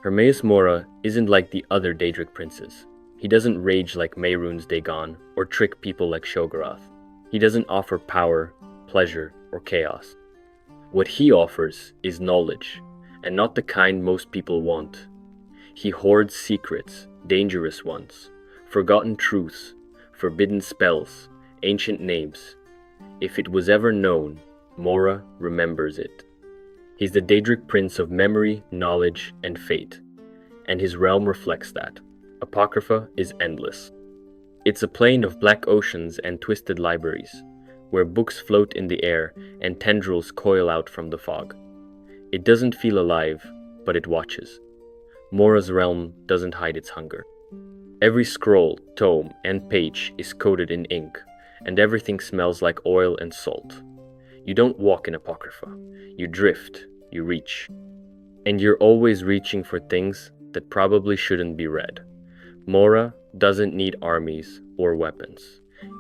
Hermaeus Mora isn't like the other daedric princes. He doesn't rage like Mehrunes Dagon or trick people like Shogorath. He doesn't offer power, pleasure, or chaos. What he offers is knowledge, and not the kind most people want. He hoards secrets, dangerous ones, forgotten truths, forbidden spells, ancient names. If it was ever known, Mora remembers it. He's the daedric prince of memory, knowledge, and fate, and his realm reflects that. Apocrypha is endless. It's a plain of black oceans and twisted libraries, where books float in the air and tendrils coil out from the fog. It doesn't feel alive, but it watches. Mora's realm doesn't hide its hunger. Every scroll, tome, and page is coated in ink, and everything smells like oil and salt. You don't walk in Apocrypha. You drift, you reach. And you're always reaching for things that probably shouldn't be read. Mora doesn't need armies or weapons.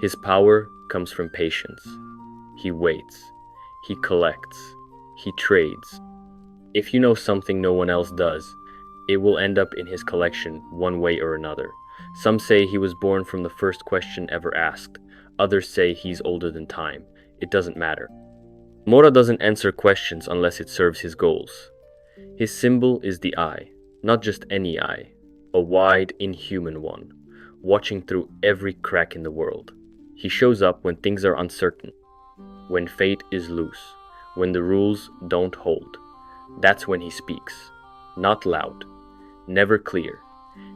His power comes from patience. He waits. He collects. He trades. If you know something no one else does, it will end up in his collection one way or another. Some say he was born from the first question ever asked. Others say he's older than time. It doesn't matter. Mora doesn't answer questions unless it serves his goals. His symbol is the eye, not just any eye, a wide, inhuman one, watching through every crack in the world. He shows up when things are uncertain, when fate is loose, when the rules don't hold. That's when he speaks. Not loud, never clear.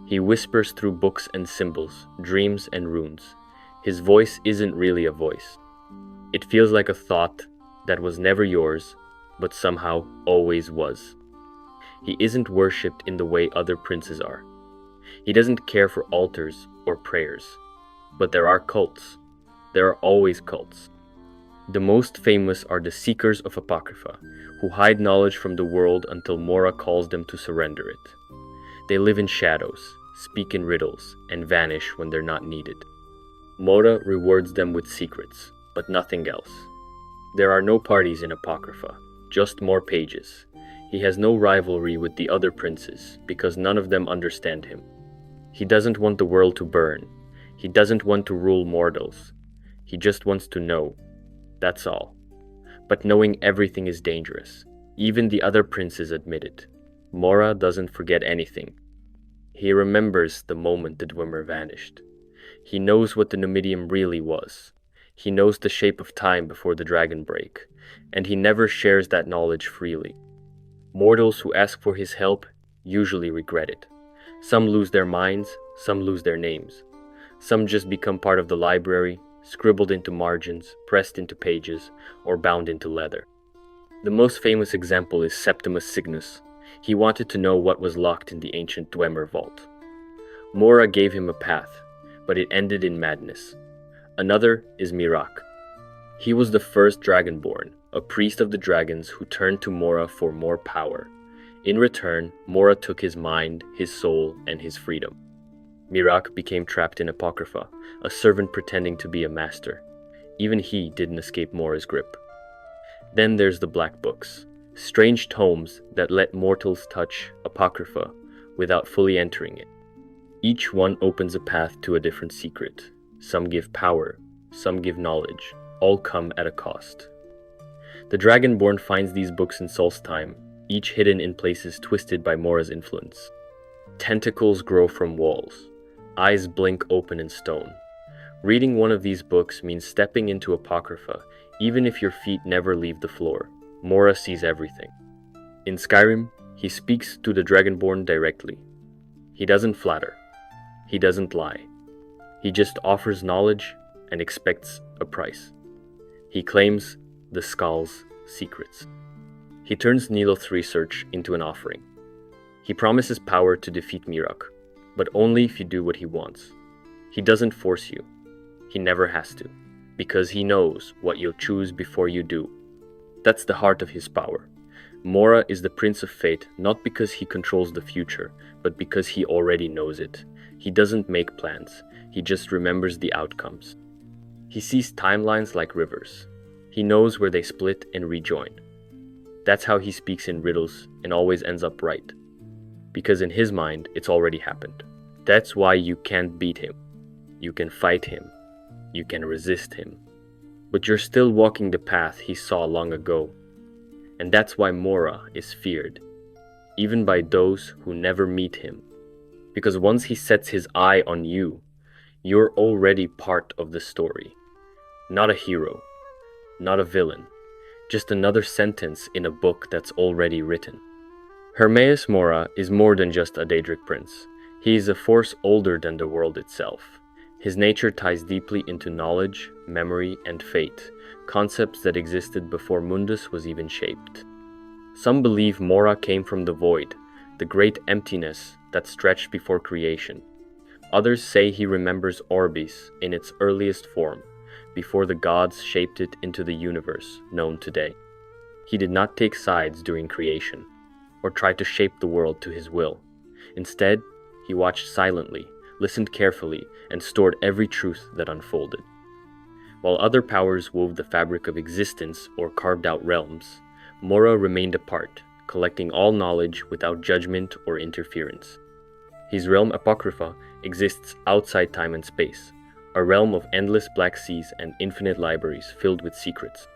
He whispers through books and symbols, dreams and runes. His voice isn't really a voice. It feels like a thought that was never yours, but somehow always was. He isn't worshipped in the way other princes are. He doesn't care for altars or prayers. But there are cults. There are always cults. The most famous are the Seekers of Apocrypha, who hide knowledge from the world until Mora calls them to surrender it. They live in shadows, speak in riddles, and vanish when they're not needed. Mora rewards them with secrets, but nothing else. There are no parties in Apocrypha, just more pages. He has no rivalry with the other princes, because none of them understand him. He doesn't want the world to burn. He doesn't want to rule mortals. He just wants to know. That's all. But knowing everything is dangerous. Even the other princes admit it. Mora doesn't forget anything. He remembers the moment the Dwemer vanished. He knows what the Numidium really was. He knows the shape of time before the dragon break, and he never shares that knowledge freely. Mortals who ask for his help usually regret it. Some lose their minds, some lose their names. Some just become part of the library, scribbled into margins, pressed into pages, or bound into leather. The most famous example is Septimus Signus. He wanted to know what was locked in the ancient Dwemer vault. Mora gave him a path, but it ended in madness. Another is Mirak. He was the first dragonborn, a priest of the dragons who turned to Mora for more power. In return, Mora took his mind, his soul, and his freedom. Mirak became trapped in Apocrypha, a servant pretending to be a master. Even he didn't escape Mora's grip. Then there's the Black Books, strange tomes that let mortals touch Apocrypha without fully entering it. Each one opens a path to a different secret. Some give power, some give knowledge, all come at a cost. The Dragonborn finds these books in Solstheim, each hidden in places twisted by Mora's influence. Tentacles grow from walls. Eyes blink open in stone. Reading one of these books means stepping into Apocrypha, even if your feet never leave the floor. Mora sees everything. In Skyrim, he speaks to the Dragonborn directly. He doesn't flatter. He doesn't lie. He just offers knowledge and expects a price. He claims the Skull's secrets. He turns Niloth's research into an offering. He promises power to defeat Mirak, but only if you do what he wants. He doesn't force you. He never has to, because he knows what you'll choose before you do. That's the heart of his power. Mora is the Prince of Fate not because he controls the future, but because he already knows it. He doesn't make plans. He just remembers the outcomes. He sees timelines like rivers. He knows where they split and rejoin. That's how he speaks in riddles and always ends up right. because in his mind, it's already happened. That's why you can't beat him. You can fight him. You can resist him. But you're still walking the path he saw long ago. And that's why Mora is feared, even by those who never meet him. Because once he sets his eye on you, you're already part of the story. Not a hero, not a villain, just another sentence in a book that's already written. Hermaeus Mora is more than just a daedric prince. He is a force older than the world itself. His nature ties deeply into knowledge, memory, and fate, concepts that existed before Mundus was even shaped. Some believe Mora came from the void, the great emptiness that stretched before creation. Others say he remembers Orbis in its earliest form, before the gods shaped it into the universe known today. He did not take sides during creation, or try to shape the world to his will. Instead, he watched silently, listened carefully, and stored every truth that unfolded. While other powers wove the fabric of existence or carved out realms, Mora remained apart, collecting all knowledge without judgment or interference. His realm Apocrypha exists outside time and space, a realm of endless black seas and infinite libraries filled with secrets.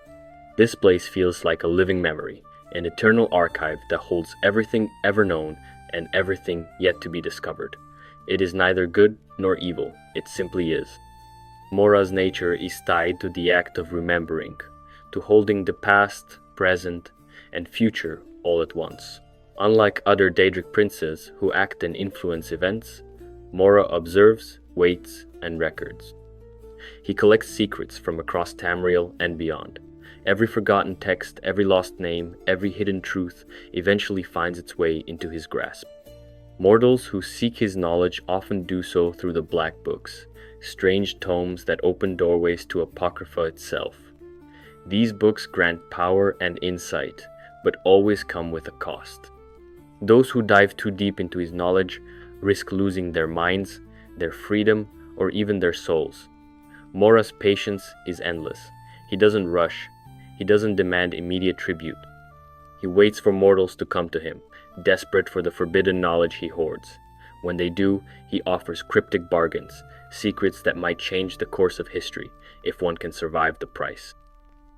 This place feels like a living memory, an eternal archive that holds everything ever known and everything yet to be discovered. It is neither good nor evil, it simply is. Mora's nature is tied to the act of remembering, to holding the past, present, and future all at once. Unlike other daedric princes who act and influence events, Mora observes, waits, and records. He collects secrets from across Tamriel and beyond. Every forgotten text, every lost name, every hidden truth eventually finds its way into his grasp. Mortals who seek his knowledge often do so through the Black Books, strange tomes that open doorways to Apocrypha itself. These books grant power and insight, but always come with a cost. Those who dive too deep into his knowledge risk losing their minds, their freedom, or even their souls. Mora's patience is endless. He doesn't rush. He doesn't demand immediate tribute. He waits for mortals to come to him, desperate for the forbidden knowledge he hoards. When they do, he offers cryptic bargains, secrets that might change the course of history, if one can survive the price.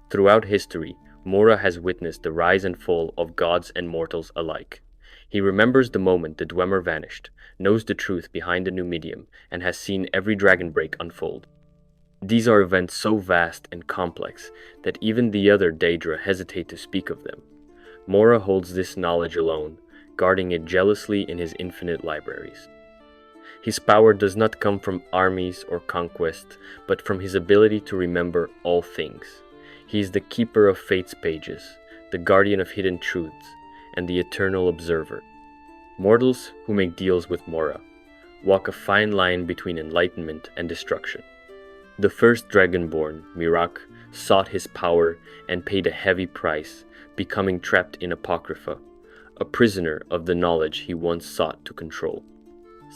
Throughout history, Mora has witnessed the rise and fall of gods and mortals alike. He remembers the moment the Dwemer vanished, knows the truth behind the Numidium, and has seen every dragon break unfold. These are events so vast and complex that even the other Daedra hesitate to speak of them. Mora holds this knowledge alone, guarding it jealously in his infinite libraries. His power does not come from armies or conquest, but from his ability to remember all things. He is the keeper of fate's pages, the guardian of hidden truths, and the eternal observer. Mortals who make deals with Mora walk a fine line between enlightenment and destruction. The first dragonborn, Mirak, sought his power and paid a heavy price, becoming trapped in Apocrypha, a prisoner of the knowledge he once sought to control.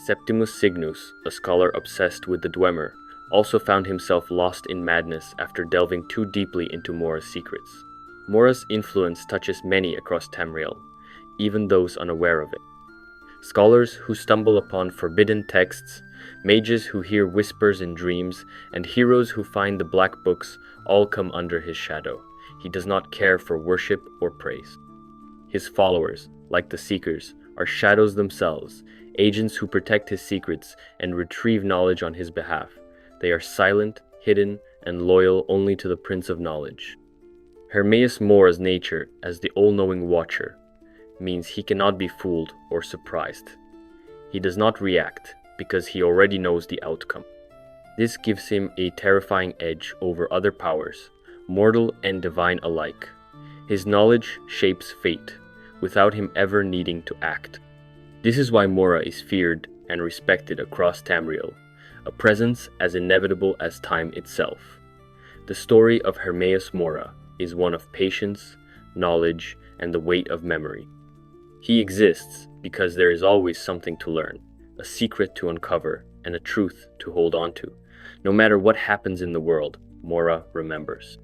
Septimus Signus, a scholar obsessed with the Dwemer, also found himself lost in madness after delving too deeply into Mora's secrets. Mora's influence touches many across Tamriel, even those unaware of it. Scholars who stumble upon forbidden texts, mages who hear whispers in dreams, and heroes who find the Black Books all come under his shadow. He does not care for worship or praise. His followers, like the Seekers, are shadows themselves, agents who protect his secrets and retrieve knowledge on his behalf. They are silent, hidden, and loyal only to the Prince of Knowledge. Hermaeus Mora's nature as the all-knowing watcher means he cannot be fooled or surprised. He does not react because he already knows the outcome. This gives him a terrifying edge over other powers, mortal and divine alike. His knowledge shapes fate, without him ever needing to act. This is why Mora is feared and respected across Tamriel, a presence as inevitable as time itself. The story of Hermaeus Mora is one of patience, knowledge, and the weight of memory. He exists because there is always something to learn, a secret to uncover, and a truth to hold on to. No matter what happens in the world, Mora remembers.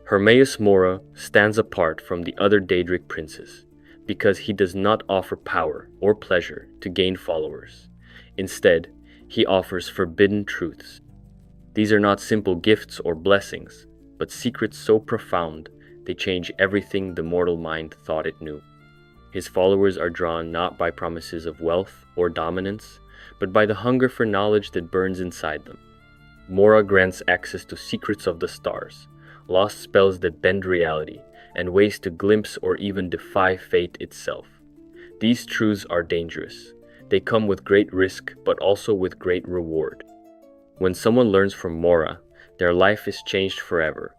Hermaeus Mora stands apart from the other Daedric princes because he does not offer power or pleasure to gain followers. Instead, he offers forbidden truths. These are not simple gifts or blessings, but secrets so profound they change everything the mortal mind thought it knew. His followers are drawn not by promises of wealth or dominance, but by the hunger for knowledge that burns inside them. Mora grants access to secrets of the stars, lost spells that bend reality, and ways to glimpse or even defy fate itself. These truths are dangerous. They come with great risk, but also with great reward. When someone learns from Mora, their life is changed forever.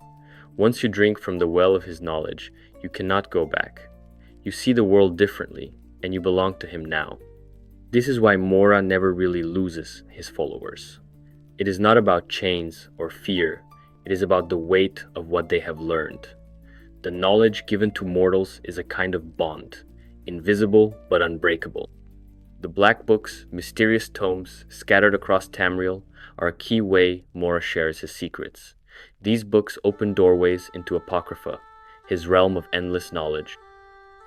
Once you drink from the well of his knowledge, you cannot go back. You see the world differently, and you belong to him now. This is why Mora never really loses his followers. It is not about chains or fear. It is about the weight of what they have learned. The knowledge given to mortals is a kind of bond, invisible but unbreakable. The black books, mysterious tomes scattered across Tamriel, are a key way Mora shares his secrets. These books open doorways into Apocrypha, his realm of endless knowledge.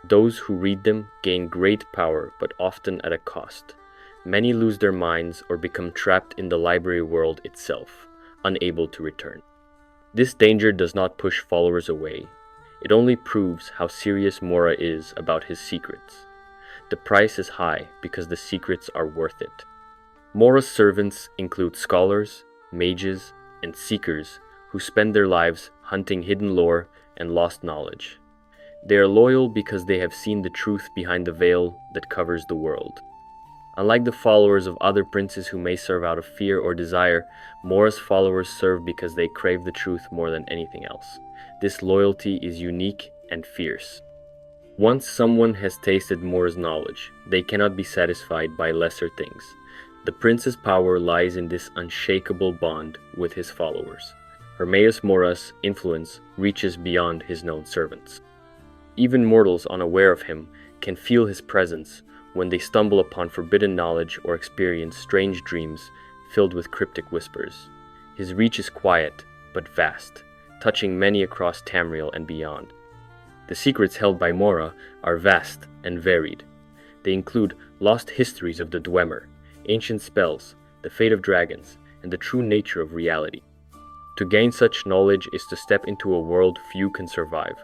Those who read them gain great power, but often at a cost. Many lose their minds or become trapped in the library world itself, unable to return. This danger does not push followers away. It only proves how serious Mora is about his secrets. The price is high because the secrets are worth it. Mora's servants include scholars, mages, and seekers who spend their lives hunting hidden lore and lost knowledge. They are loyal because they have seen the truth behind the veil that covers the world. Unlike the followers of other princes who may serve out of fear or desire, Mora's followers serve because they crave the truth more than anything else. This loyalty is unique and fierce. Once someone has tasted Mora's knowledge, they cannot be satisfied by lesser things. The prince's power lies in this unshakable bond with his followers. Hermaeus Mora's influence reaches beyond his known servants. Even mortals unaware of him can feel his presence when they stumble upon forbidden knowledge or experience strange dreams filled with cryptic whispers. His reach is quiet but vast, touching many across Tamriel and beyond. The secrets held by Mora are vast and varied. They include lost histories of the Dwemer, ancient spells, the fate of dragons, and the true nature of reality. To gain such knowledge is to step into a world few can survive.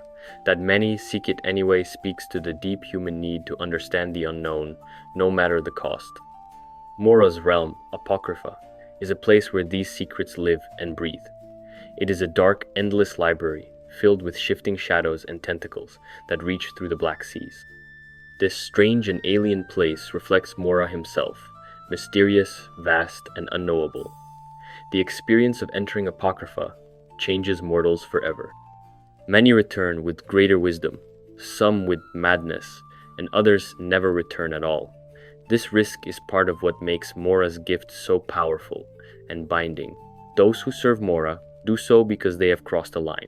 That many seek it anyway speaks to the deep human need to understand the unknown, no matter the cost. Mora's realm, Apocrypha, is a place where these secrets live and breathe. It is a dark, endless library, filled with shifting shadows and tentacles that reach through the Black Seas. This strange and alien place reflects Mora himself, mysterious, vast, and unknowable. The experience of entering Apocrypha changes mortals forever. Many return with greater wisdom, some with madness, and others never return at all. This risk is part of what makes Mora's gift so powerful and binding. Those who serve Mora do so because they have crossed a line.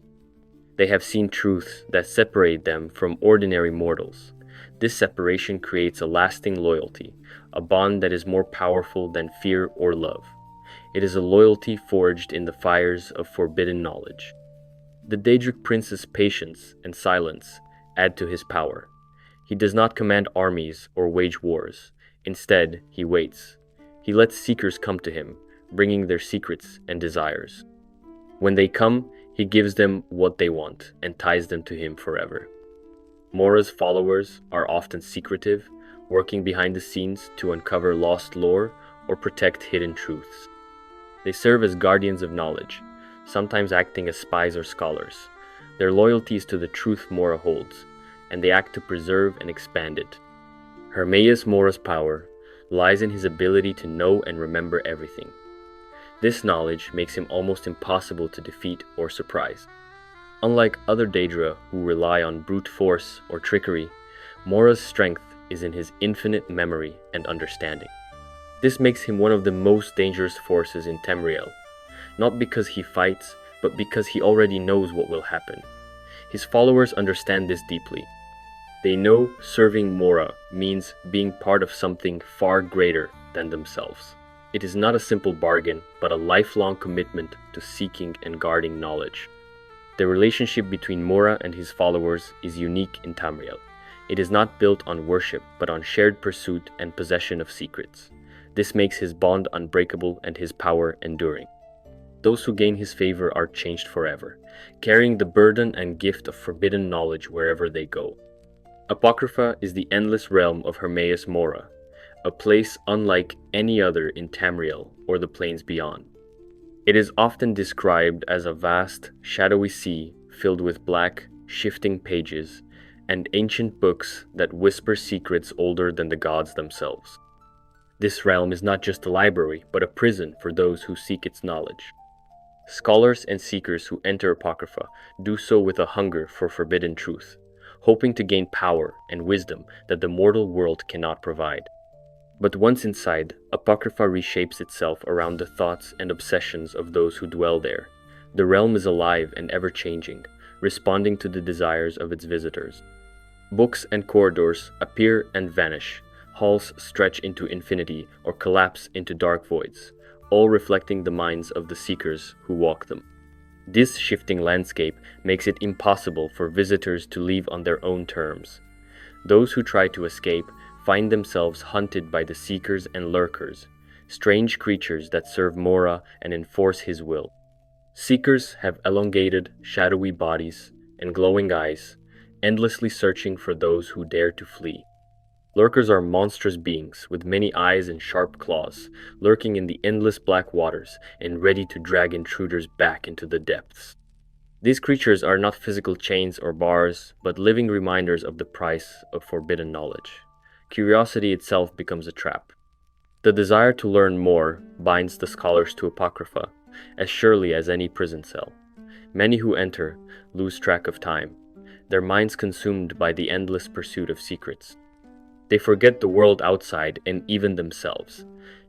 They have seen truths that separate them from ordinary mortals. This separation creates a lasting loyalty, a bond that is more powerful than fear or love. It is a loyalty forged in the fires of forbidden knowledge. The Daedric prince's patience and silence add to his power. He does not command armies or wage wars. Instead, he waits. He lets seekers come to him, bringing their secrets and desires. When they come, he gives them what they want and ties them to him forever. Mora's followers are often secretive, working behind the scenes to uncover lost lore or protect hidden truths. They serve as guardians of knowledge, sometimes acting as spies or scholars. Their loyalty is to the truth Mora holds, and they act to preserve and expand it. Hermaeus Mora's power lies in his ability to know and remember everything. This knowledge makes him almost impossible to defeat or surprise. Unlike other Daedra who rely on brute force or trickery, Mora's strength is in his infinite memory and understanding. This makes him one of the most dangerous forces in Tamriel, not because he fights, but because he already knows what will happen. His followers understand this deeply. They know serving Mora means being part of something far greater than themselves. It is not a simple bargain, but a lifelong commitment to seeking and guarding knowledge. The relationship between Mora and his followers is unique in Tamriel. It is not built on worship, but on shared pursuit and possession of secrets. This makes his bond unbreakable and his power enduring. Those who gain his favor are changed forever, carrying the burden and gift of forbidden knowledge wherever they go. Apocrypha is the endless realm of Hermaeus Mora, a place unlike any other in Tamriel or the plains beyond. It is often described as a vast, shadowy sea filled with black, shifting pages and ancient books that whisper secrets older than the gods themselves. This realm is not just a library, but a prison for those who seek its knowledge. Scholars and seekers who enter Apocrypha do so with a hunger for forbidden truth, hoping to gain power and wisdom that the mortal world cannot provide. But once inside, Apocrypha reshapes itself around the thoughts and obsessions of those who dwell there. The realm is alive and ever-changing, responding to the desires of its visitors. Books and corridors appear and vanish, halls stretch into infinity or collapse into dark voids, all reflecting the minds of the seekers who walk them. This shifting landscape makes it impossible for visitors to leave on their own terms. Those who try to escape find themselves hunted by the seekers and lurkers, strange creatures that serve Mora and enforce his will. Seekers have elongated, shadowy bodies and glowing eyes, endlessly searching for those who dare to flee. Lurkers are monstrous beings with many eyes and sharp claws, lurking in the endless black waters and ready to drag intruders back into the depths. These creatures are not physical chains or bars, but living reminders of the price of forbidden knowledge. Curiosity itself becomes a trap. The desire to learn more binds the scholars to Apocrypha as surely as any prison cell. Many who enter lose track of time, their minds consumed by the endless pursuit of secrets. They forget the world outside and even themselves.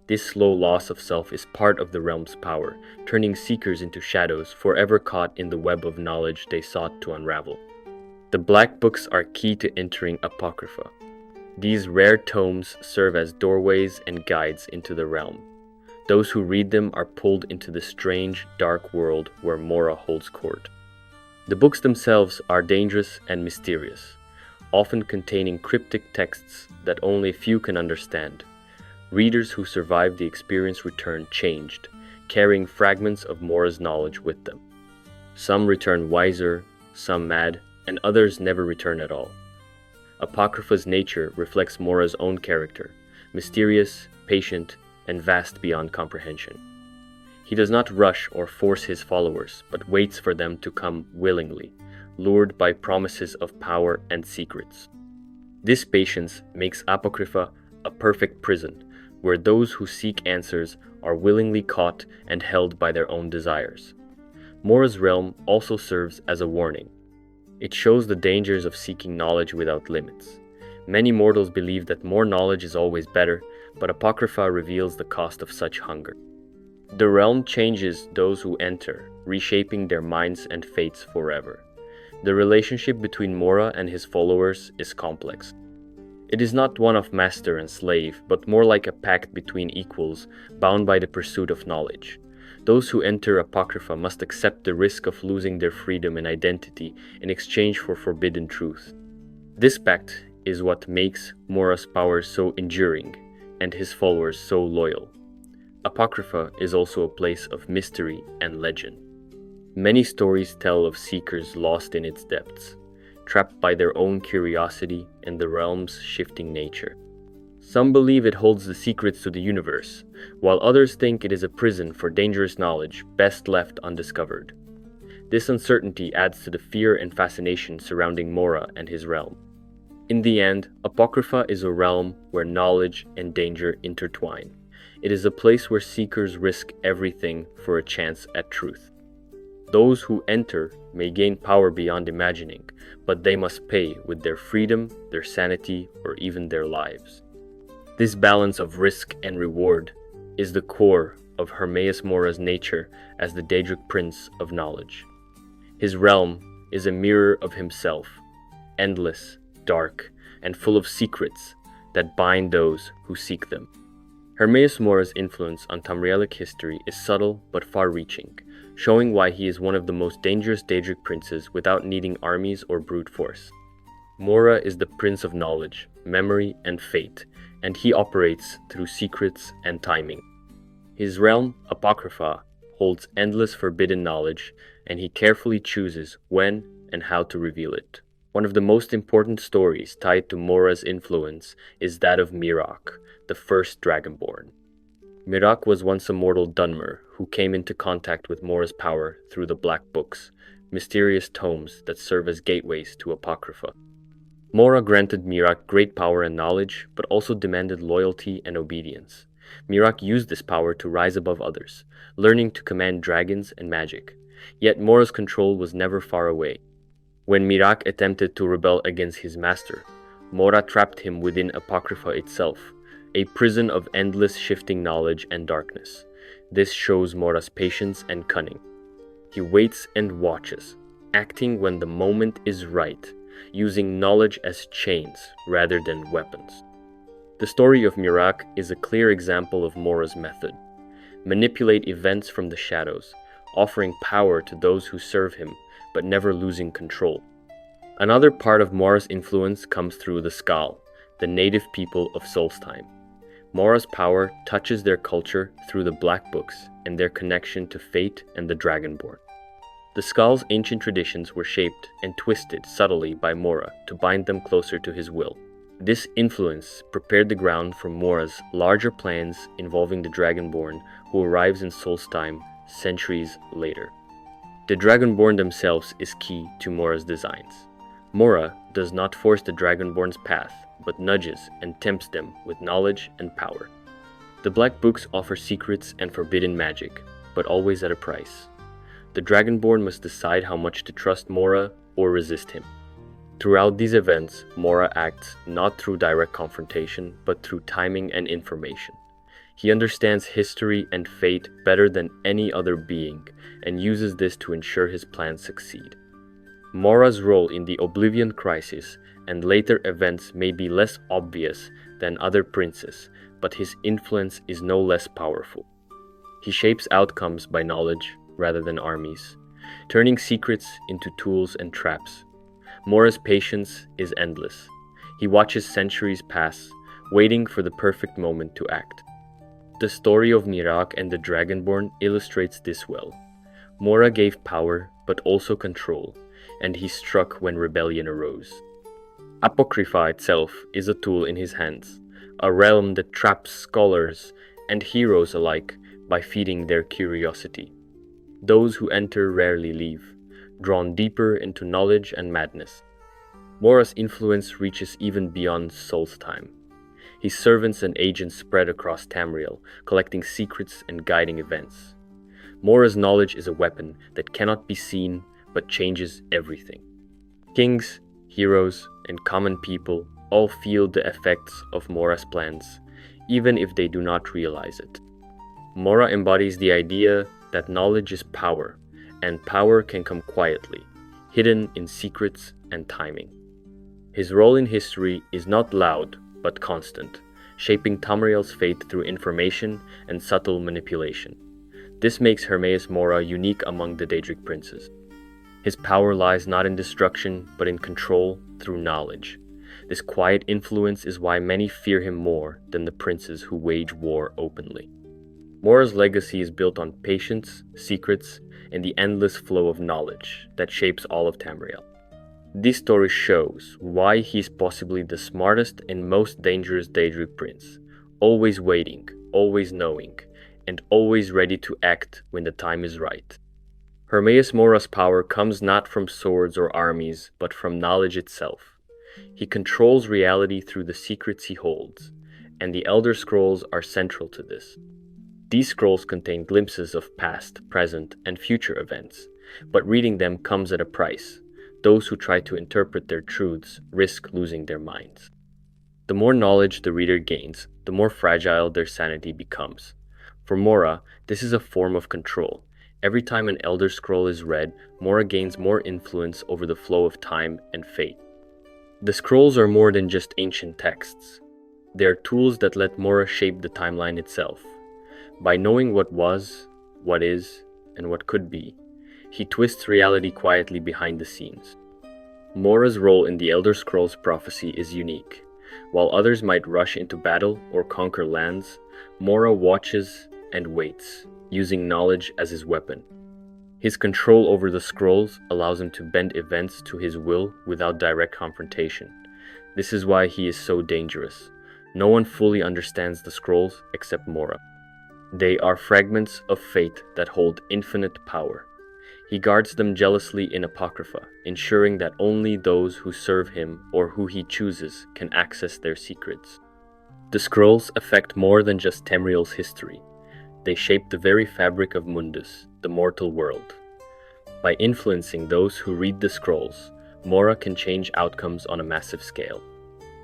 This slow loss of self is part of the realm's power, turning seekers into shadows forever caught in the web of knowledge they sought to unravel. The black books are key to entering Apocrypha. These rare tomes serve as doorways and guides into the realm. Those who read them are pulled into the strange, dark world where Mora holds court. The books themselves are dangerous and mysterious, often containing cryptic texts that only few can understand. Readers who survive the experience return changed, carrying fragments of Mora's knowledge with them. Some return wiser, some mad, and others never return at all. Apocrypha's nature reflects Mora's own character, mysterious, patient, and vast beyond comprehension. He does not rush or force his followers, but waits for them to come willingly, lured by promises of power and secrets. This patience makes Apocrypha a perfect prison, where those who seek answers are willingly caught and held by their own desires. Mora's realm also serves as a warning. It shows the dangers of seeking knowledge without limits. Many mortals believe that more knowledge is always better, but Apocrypha reveals the cost of such hunger. The realm changes those who enter, reshaping their minds and fates forever. The relationship between Mora and his followers is complex. It is not one of master and slave, but more like a pact between equals, bound by the pursuit of knowledge. Those who enter Apocrypha must accept the risk of losing their freedom and identity in exchange for forbidden truth. This pact is what makes Mora's power so enduring and his followers so loyal. Apocrypha is also a place of mystery and legend. Many stories tell of seekers lost in its depths, trapped by their own curiosity and the realm's shifting nature. Some believe it holds the secrets to the universe, while others think it is a prison for dangerous knowledge best left undiscovered. This uncertainty adds to the fear and fascination surrounding Mora and his realm. In the end, Apocrypha is a realm where knowledge and danger intertwine. It is a place where seekers risk everything for a chance at truth. Those who enter may gain power beyond imagining, but they must pay with their freedom, their sanity, or even their lives. This balance of risk and reward is the core of Hermaeus Mora's nature as the Daedric Prince of Knowledge. His realm is a mirror of himself, endless, dark, and full of secrets that bind those who seek them. Hermaeus Mora's influence on Tamrielic history is subtle but far-reaching, showing why he is one of the most dangerous Daedric princes without needing armies or brute force. Mora is the prince of knowledge, memory, and fate, and he operates through secrets and timing. His realm, Apocrypha, holds endless forbidden knowledge, and he carefully chooses when and how to reveal it. One of the most important stories tied to Mora's influence is that of Miraak, the first Dragonborn. Miraak was once a mortal Dunmer who came into contact with Mora's power through the Black Books, mysterious tomes that serve as gateways to Apocrypha. Mora granted Miraak great power and knowledge, but also demanded loyalty and obedience. Miraak used this power to rise above others, learning to command dragons and magic. Yet Mora's control was never far away. When Miraak attempted to rebel against his master, Mora trapped him within Apocrypha itself, a prison of endless shifting knowledge and darkness. This shows Mora's patience and cunning. He waits and watches, acting when the moment is right, using knowledge as chains rather than weapons. The story of Miraak is a clear example of Mora's method. Manipulate events from the shadows, offering power to those who serve him, but never losing control. Another part of Mora's influence comes through the Skal, the native people of Solstheim. Mora's power touches their culture through the Black Books and their connection to fate and the Dragonborn. The Skal's ancient traditions were shaped and twisted subtly by Mora to bind them closer to his will. This influence prepared the ground for Mora's larger plans involving the Dragonborn who arrives in Solstheim centuries later. The Dragonborn themselves is key to Mora's designs. Mora does not force the Dragonborn's path, but nudges and tempts them with knowledge and power. The Black Books offer secrets and forbidden magic, but always at a price. The Dragonborn must decide how much to trust Mora or resist him. Throughout these events, Mora acts not through direct confrontation, but through timing and information. He understands history and fate better than any other being, and uses this to ensure his plans succeed. Mora's role in the Oblivion Crisis and later events may be less obvious than other princes, but his influence is no less powerful. He shapes outcomes by knowledge rather than armies, turning secrets into tools and traps. Mora's patience is endless. He watches centuries pass, waiting for the perfect moment to act. The story of Miraak and the Dragonborn illustrates this well. Mora gave power, but also control, and he struck when rebellion arose. Apocrypha itself is a tool in his hands, a realm that traps scholars and heroes alike by feeding their curiosity. Those who enter rarely leave, drawn deeper into knowledge and madness. Mora's influence reaches even beyond Solstheim. His servants and agents spread across Tamriel, collecting secrets and guiding events. Mora's knowledge is a weapon that cannot be seen but changes everything. Kings, heroes, and common people all feel the effects of Mora's plans, even if they do not realize it. Mora embodies the idea that knowledge is power, and power can come quietly, hidden in secrets and timing. His role in history is not loud, but constant, shaping Tamriel's fate through information and subtle manipulation. This makes Hermaeus Mora unique among the Daedric princes. His power lies not in destruction, but in control through knowledge. This quiet influence is why many fear him more than the princes who wage war openly. Mora's legacy is built on patience, secrets, and the endless flow of knowledge that shapes all of Tamriel. This story shows why he is possibly the smartest and most dangerous Daedric prince, always waiting, always knowing, and always ready to act when the time is right. Hermaeus Mora's power comes not from swords or armies, but from knowledge itself. He controls reality through the secrets he holds, and the Elder Scrolls are central to this. These scrolls contain glimpses of past, present, and future events, but reading them comes at a price. Those who try to interpret their truths risk losing their minds. The more knowledge the reader gains, the more fragile their sanity becomes. For Mora, this is a form of control. Every time an Elder Scroll is read, Mora gains more influence over the flow of time and fate. The scrolls are more than just ancient texts. They are tools that let Mora shape the timeline itself. By knowing what was, what is, and what could be, he twists reality quietly behind the scenes. Mora's role in the Elder Scrolls prophecy is unique. While others might rush into battle or conquer lands, Mora watches and waits, using knowledge as his weapon. His control over the scrolls allows him to bend events to his will without direct confrontation. This is why he is so dangerous. No one fully understands the scrolls except Mora. They are fragments of fate that hold infinite power. He guards them jealously in Apocrypha, ensuring that only those who serve him or who he chooses can access their secrets. The scrolls affect more than just Tamriel's history. They shape the very fabric of Mundus, the mortal world. By influencing those who read the scrolls, Mora can change outcomes on a massive scale.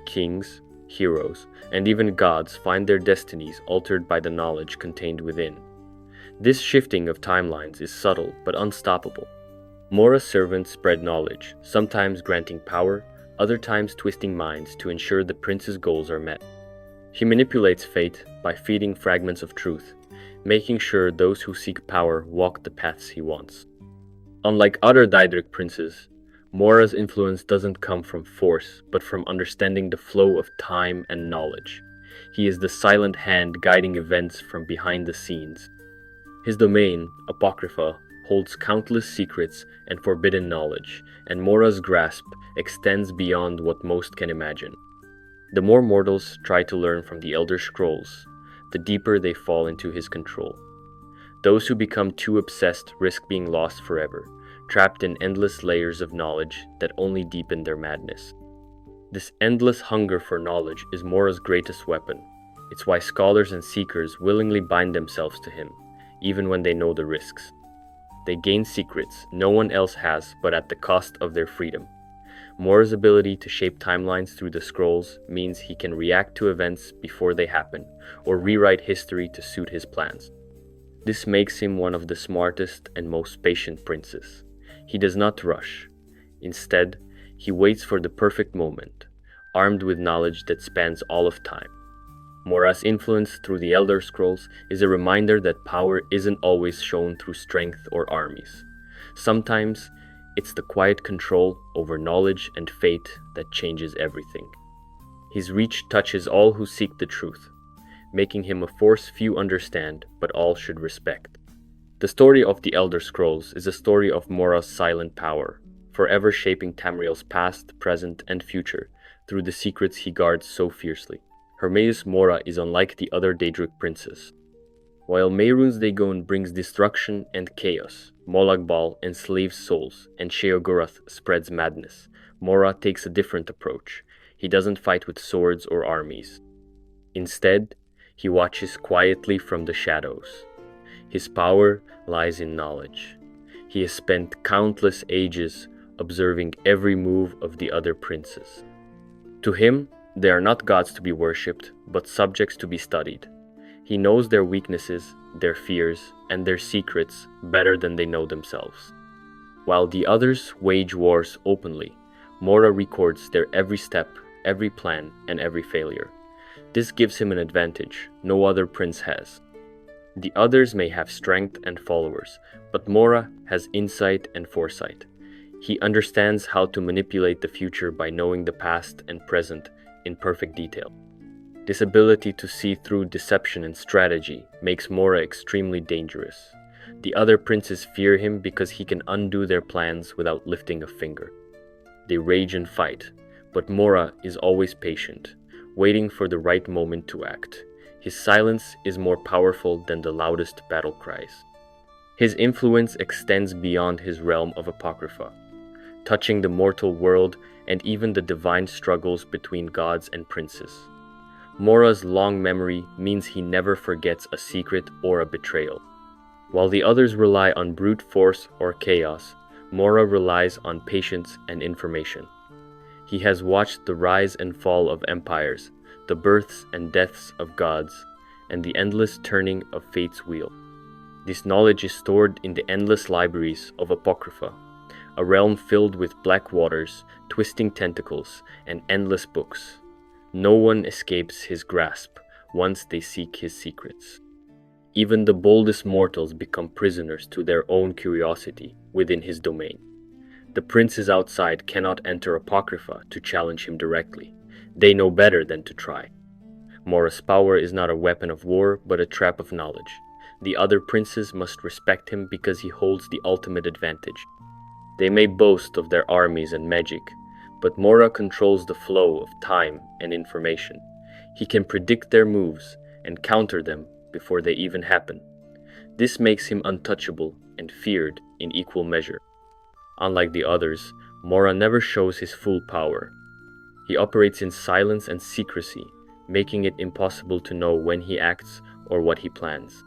Kings, heroes, and even gods find their destinies altered by the knowledge contained within. This shifting of timelines is subtle but unstoppable. Mora's servants spread knowledge, sometimes granting power, other times twisting minds to ensure the prince's goals are met. He manipulates fate by feeding fragments of truth, making sure those who seek power walk the paths he wants. Unlike other daedric princes, Mora's influence doesn't come from force, but from understanding the flow of time and knowledge. He is the silent hand guiding events from behind the scenes. His domain, Apocrypha, holds countless secrets and forbidden knowledge, and Mora's grasp extends beyond what most can imagine. The more mortals try to learn from the Elder Scrolls, the deeper they fall into his control. Those who become too obsessed risk being lost forever, trapped in endless layers of knowledge that only deepen their madness. This endless hunger for knowledge is Mora's greatest weapon. It's why scholars and seekers willingly bind themselves to him, even when they know the risks. They gain secrets no one else has, but at the cost of their freedom. Mora's ability to shape timelines through the scrolls means he can react to events before they happen, or rewrite history to suit his plans. This makes him one of the smartest and most patient princes. He does not rush. Instead, he waits for the perfect moment, armed with knowledge that spans all of time. Mora's influence through the Elder Scrolls is a reminder that power isn't always shown through strength or armies. Sometimes, it's the quiet control over knowledge and fate that changes everything. His reach touches all who seek the truth, making him a force few understand but all should respect. The story of the Elder Scrolls is a story of Mora's silent power, forever shaping Tamriel's past, present, and future through the secrets he guards so fiercely. Hermaeus Mora is unlike the other daedric princes. While Mehrunes Dagon brings destruction and chaos, Molag Bal enslaves souls, and Sheogorath spreads madness, Mora takes a different approach. He doesn't fight with swords or armies. Instead, he watches quietly from the shadows. His power lies in knowledge. He has spent countless ages observing every move of the other princes. To him, they are not gods to be worshipped, but subjects to be studied. He knows their weaknesses, their fears, and their secrets better than they know themselves. While the others wage wars openly, Mora records their every step, every plan, and every failure. This gives him an advantage no other prince has. The others may have strength and followers, but Mora has insight and foresight. He understands how to manipulate the future by knowing the past and present in perfect detail. This ability to see through deception and strategy makes Mora extremely dangerous. The other princes fear him because he can undo their plans without lifting a finger. They rage and fight, but Mora is always patient, waiting for the right moment to act. His silence is more powerful than the loudest battle cries. His influence extends beyond his realm of Apocrypha, touching the mortal world and even the divine struggles between gods and princes. Mora's long memory means he never forgets a secret or a betrayal. While the others rely on brute force or chaos, Mora relies on patience and information. He has watched the rise and fall of empires, the births and deaths of gods, and the endless turning of fate's wheel. This knowledge is stored in the endless libraries of Apocrypha, a realm filled with black waters, twisting tentacles, and endless books. No one escapes his grasp once they seek his secrets. Even the boldest mortals become prisoners to their own curiosity within his domain. The princes outside cannot enter Apocrypha to challenge him directly. They know better than to try. Mora's power is not a weapon of war, but a trap of knowledge. The other princes must respect him because he holds the ultimate advantage. They may boast of their armies and magic, but Mora controls the flow of time and information. He can predict their moves and counter them before they even happen. This makes him untouchable and feared in equal measure. Unlike the others, Mora never shows his full power. He operates in silence and secrecy, making it impossible to know when he acts or what he plans.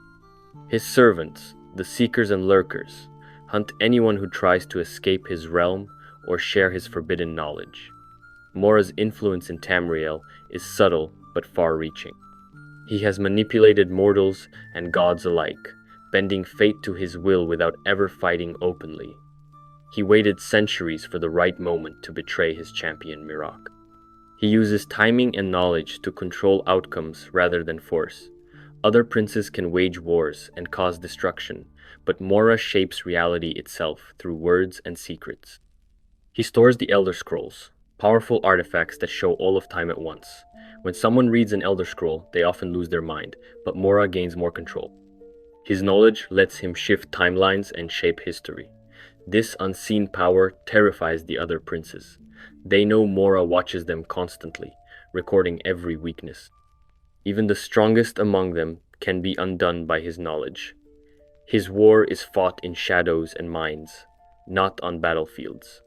His servants, the Seekers and Lurkers, hunt anyone who tries to escape his realm or share his forbidden knowledge. Mora's influence in Tamriel is subtle but far-reaching. He has manipulated mortals and gods alike, bending fate to his will without ever fighting openly. He waited centuries for the right moment to betray his champion Miraak. He uses timing and knowledge to control outcomes rather than force. Other princes can wage wars and cause destruction, but Mora shapes reality itself through words and secrets. He stores the Elder Scrolls, powerful artifacts that show all of time at once. When someone reads an Elder Scroll, they often lose their mind, but Mora gains more control. His knowledge lets him shift timelines and shape history. This unseen power terrifies the other princes. They know Mora watches them constantly, recording every weakness. Even the strongest among them can be undone by his knowledge. His war is fought in shadows and minds, not on battlefields.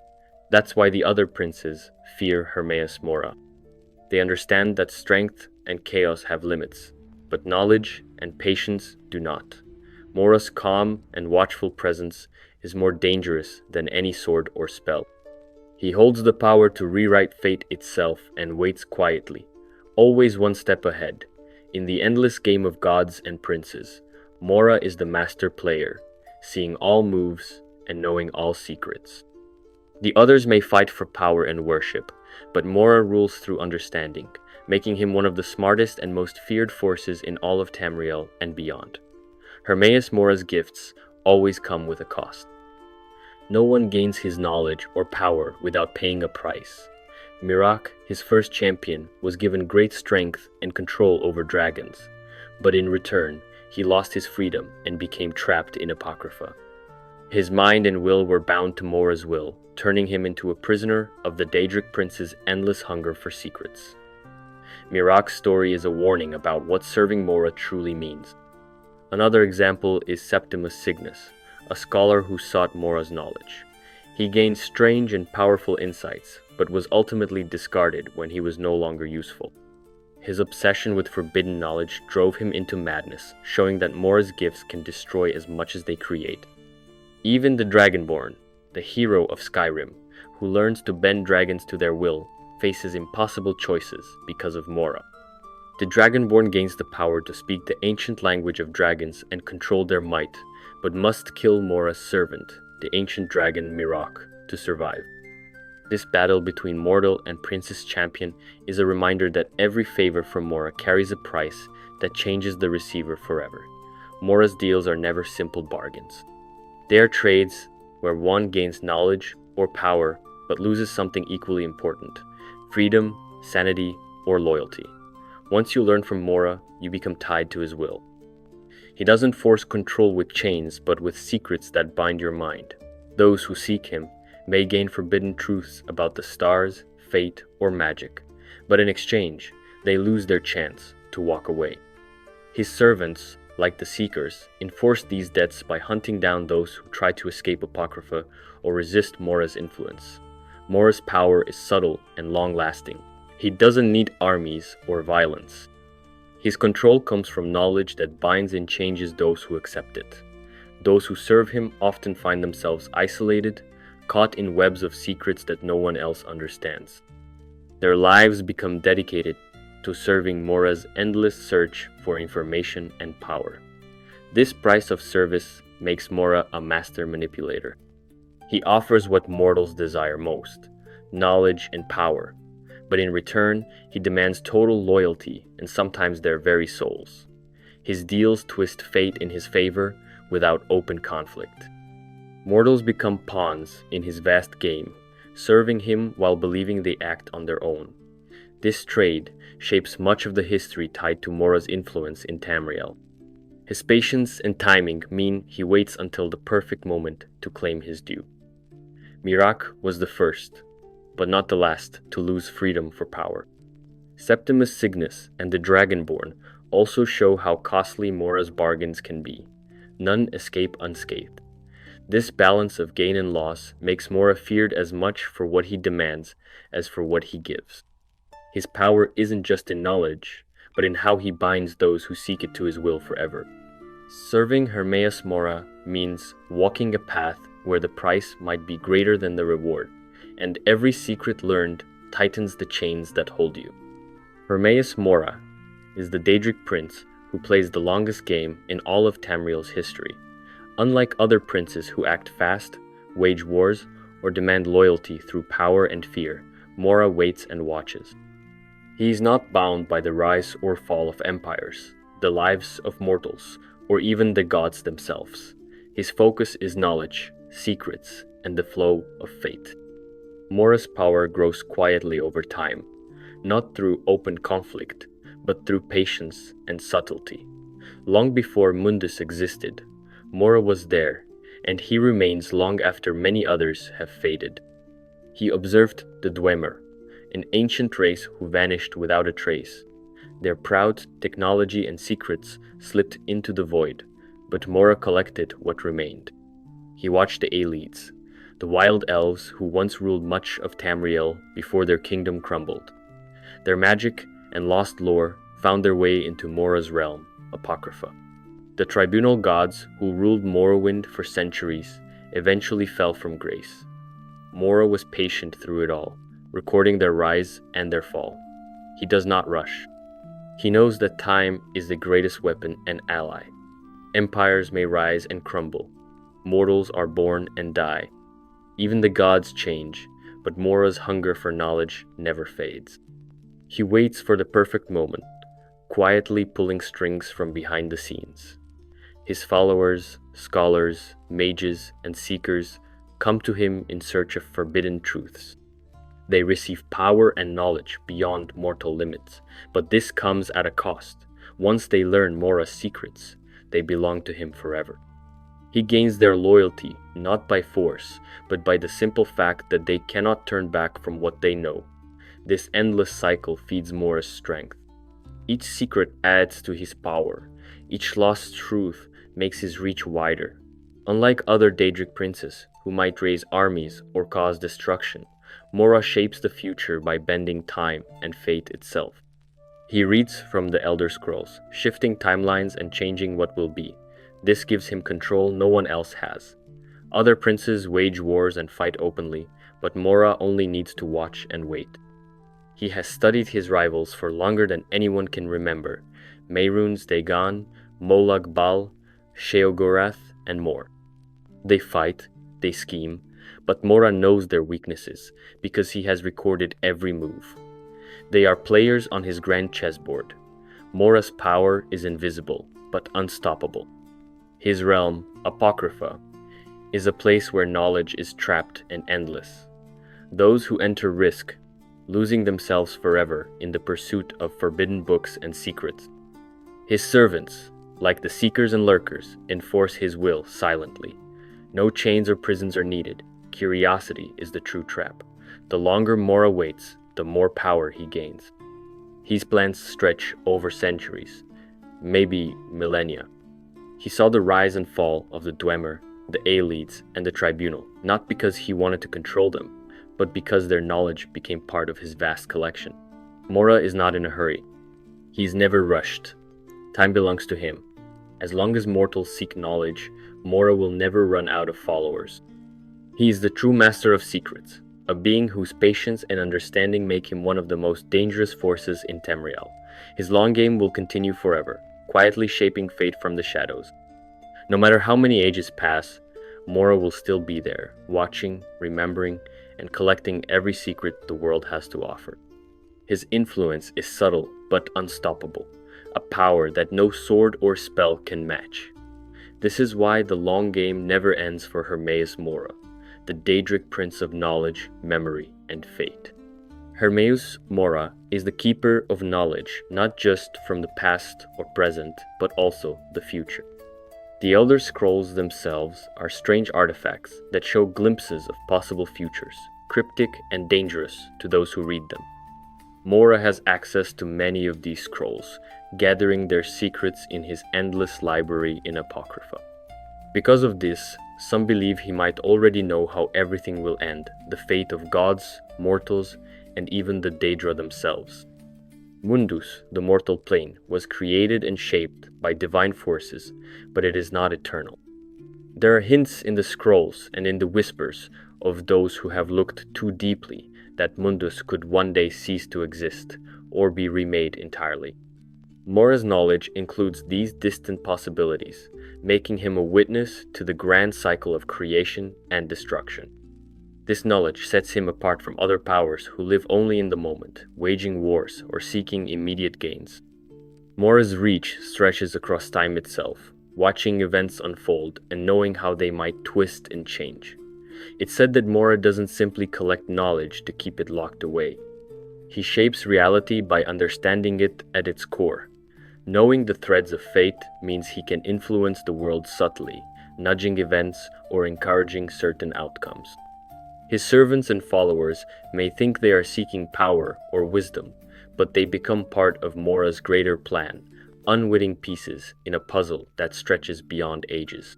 That's why the other princes fear Hermaeus Mora. They understand that strength and chaos have limits, but knowledge and patience do not. Mora's calm and watchful presence is more dangerous than any sword or spell. He holds the power to rewrite fate itself and waits quietly, always one step ahead. In the endless game of gods and princes, Mora is the master player, seeing all moves and knowing all secrets. The others may fight for power and worship, but Mora rules through understanding, making him one of the smartest and most feared forces in all of Tamriel and beyond. Hermaeus Mora's gifts always come with a cost. No one gains his knowledge or power without paying a price. Miraak, his first champion, was given great strength and control over dragons, but in return, he lost his freedom and became trapped in Apocrypha. His mind and will were bound to Mora's will, turning him into a prisoner of the Daedric prince's endless hunger for secrets. Miraak's story is a warning about what serving Mora truly means. Another example is Septimus Signus, a scholar who sought Mora's knowledge. He gained strange and powerful insights, but was ultimately discarded when he was no longer useful. His obsession with forbidden knowledge drove him into madness, showing that Mora's gifts can destroy as much as they create. Even the Dragonborn, the hero of Skyrim, who learns to bend dragons to their will, faces impossible choices because of Mora. The Dragonborn gains the power to speak the ancient language of dragons and control their might, but must kill Mora's servant, the ancient dragon Miraak, to survive. This battle between mortal and princess champion is a reminder that every favor from Mora carries a price that changes the receiver forever. Mora's deals are never simple bargains. They are trades where one gains knowledge or power but loses something equally important: freedom, sanity, or loyalty. Once you learn from Mora, you become tied to his will. He doesn't force control with chains, but with secrets that bind your mind. Those who seek him may gain forbidden truths about the stars, fate, or magic, but in exchange, they lose their chance to walk away. His servants, like the Seekers, enforce these debts by hunting down those who try to escape Apocrypha or resist Mora's influence. Mora's power is subtle and long-lasting. He doesn't need armies or violence. His control comes from knowledge that binds and changes those who accept it. Those who serve him often find themselves isolated, caught in webs of secrets that no one else understands. Their lives become dedicated to serving Mora's endless search for information and power. This price of service makes Mora a master manipulator. He offers what mortals desire most: knowledge and power. But in return, he demands total loyalty and sometimes their very souls. His deals twist fate in his favor without open conflict. Mortals become pawns in his vast game, serving him while believing they act on their own. This trade shapes much of the history tied to Mora's influence in Tamriel. His patience and timing mean he waits until the perfect moment to claim his due. Mirac was the first, but not the last, to lose freedom for power. Septimus Signus and the Dragonborn also show how costly Mora's bargains can be. None escape unscathed. This balance of gain and loss makes Mora feared as much for what he demands as for what he gives. His power isn't just in knowledge, but in how he binds those who seek it to his will forever. Serving Hermaeus Mora means walking a path where the price might be greater than the reward, and every secret learned tightens the chains that hold you. Hermaeus Mora is the Daedric prince who plays the longest game in all of Tamriel's history. Unlike other princes who act fast, wage wars, or demand loyalty through power and fear, Mora waits and watches. He is not bound by the rise or fall of empires, the lives of mortals, or even the gods themselves. His focus is knowledge, secrets, and the flow of fate. Mora's power grows quietly over time, not through open conflict, but through patience and subtlety. Long before Mundus existed, Mora was there, and he remains long after many others have faded. He observed the Dwemer, an ancient race who vanished without a trace. Their proud technology and secrets slipped into the void, but Mora collected what remained. He watched the Aelids, the wild elves who once ruled much of Tamriel before their kingdom crumbled. Their magic and lost lore found their way into Mora's realm, Apocrypha. The tribunal gods who ruled Morrowind for centuries eventually fell from grace. Mora was patient through it all, recording their rise and their fall. He does not rush. He knows that time is the greatest weapon and ally. Empires may rise and crumble. Mortals are born and die. Even the gods change, but Mora's hunger for knowledge never fades. He waits for the perfect moment, quietly pulling strings from behind the scenes. His followers, scholars, mages, and seekers come to him in search of forbidden truths. They receive power and knowledge beyond mortal limits, but this comes at a cost. Once they learn Mora's secrets, they belong to him forever. He gains their loyalty not by force, but by the simple fact that they cannot turn back from what they know. This endless cycle feeds Mora's strength. Each secret adds to his power. Each lost truth makes his reach wider. Unlike other Daedric princes, who might raise armies or cause destruction, Mora shapes the future by bending time and fate itself. He reads from the Elder Scrolls, shifting timelines and changing what will be. This gives him control no one else has. Other princes wage wars and fight openly, but Mora only needs to watch and wait. He has studied his rivals for longer than anyone can remember: Mehrunes Dagon, Molag Bal, Sheogorath, and more. They fight, they scheme, but Mora knows their weaknesses because he has recorded every move. They are players on his grand chessboard. Mora's power is invisible, but unstoppable. His realm, Apocrypha, is a place where knowledge is trapped and endless. Those who enter risk losing themselves forever in the pursuit of forbidden books and secrets. His servants, like the seekers and lurkers, enforce his will silently. No chains or prisons are needed. Curiosity is the true trap. The longer Mora waits, the more power he gains. His plans stretch over centuries, maybe millennia. He saw the rise and fall of the Dwemer, the Aelids, and the Tribunal, not because he wanted to control them, but because their knowledge became part of his vast collection. Mora is not in a hurry. He's never rushed. Time belongs to him. As long as mortals seek knowledge, Mora will never run out of followers. He is the true master of secrets, a being whose patience and understanding make him one of the most dangerous forces in Tamriel. His long game will continue forever, quietly shaping fate from the shadows. No matter how many ages pass, Mora will still be there, watching, remembering, and collecting every secret the world has to offer. His influence is subtle but unstoppable, a power that no sword or spell can match. This is why the long game never ends for Hermaeus Mora, the daedric prince of knowledge, memory, and fate. Hermaeus Mora is the keeper of knowledge not just from the past or present, but also the future. The Elder Scrolls themselves are strange artifacts that show glimpses of possible futures, cryptic and dangerous to those who read them. Mora has access to many of these scrolls, gathering their secrets in his endless library in Apocrypha. Because of this, some believe he might already know how everything will end, the fate of gods, mortals, and even the Daedra themselves. Mundus, the mortal plane, was created and shaped by divine forces, but it is not eternal. There are hints in the scrolls and in the whispers of those who have looked too deeply that Mundus could one day cease to exist or be remade entirely. Mora's knowledge includes these distant possibilities, making him a witness to the grand cycle of creation and destruction. This knowledge sets him apart from other powers who live only in the moment, waging wars or seeking immediate gains. Mora's reach stretches across time itself, watching events unfold and knowing how they might twist and change. It's said that Mora doesn't simply collect knowledge to keep it locked away. He shapes reality by understanding it at its core. Knowing the threads of fate means he can influence the world subtly, nudging events or encouraging certain outcomes. His servants and followers may think they are seeking power or wisdom, but they become part of Mora's greater plan, unwitting pieces in a puzzle that stretches beyond ages.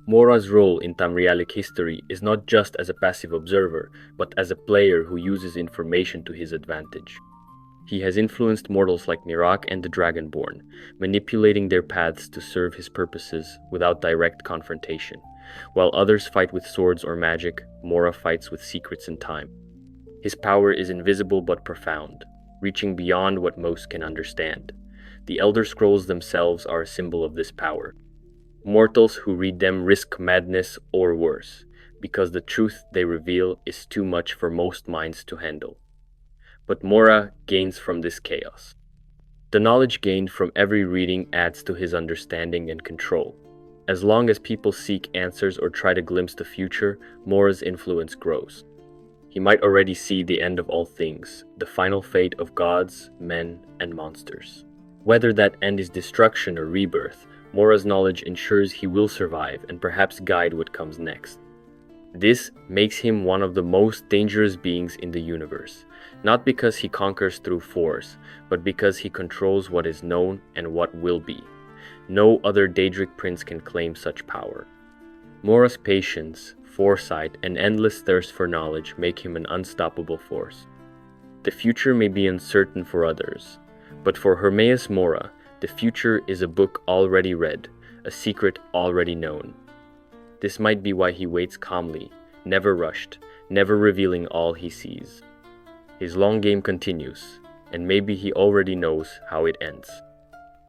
Mora's role in Tamrielic history is not just as a passive observer, but as a player who uses information to his advantage. He has influenced mortals like Miraak and the Dragonborn, manipulating their paths to serve his purposes without direct confrontation. While others fight with swords or magic, Mora fights with secrets and time. His power is invisible but profound, reaching beyond what most can understand. The Elder Scrolls themselves are a symbol of this power. Mortals who read them risk madness or worse, because the truth they reveal is too much for most minds to handle. But Mora gains from this chaos. The knowledge gained from every reading adds to his understanding and control. As long as people seek answers or try to glimpse the future, Mora's influence grows. He might already see the end of all things, the final fate of gods, men, and monsters. Whether that end is destruction or rebirth, Mora's knowledge ensures he will survive and perhaps guide what comes next. This makes him one of the most dangerous beings in the universe, not because he conquers through force, but because he controls what is known and what will be. No other Daedric prince can claim such power. Mora's patience, foresight, and endless thirst for knowledge make him an unstoppable force. The future may be uncertain for others, but for Hermaeus Mora, the future is a book already read, a secret already known. This might be why he waits calmly, never rushed, never revealing all he sees. His long game continues, and maybe he already knows how it ends.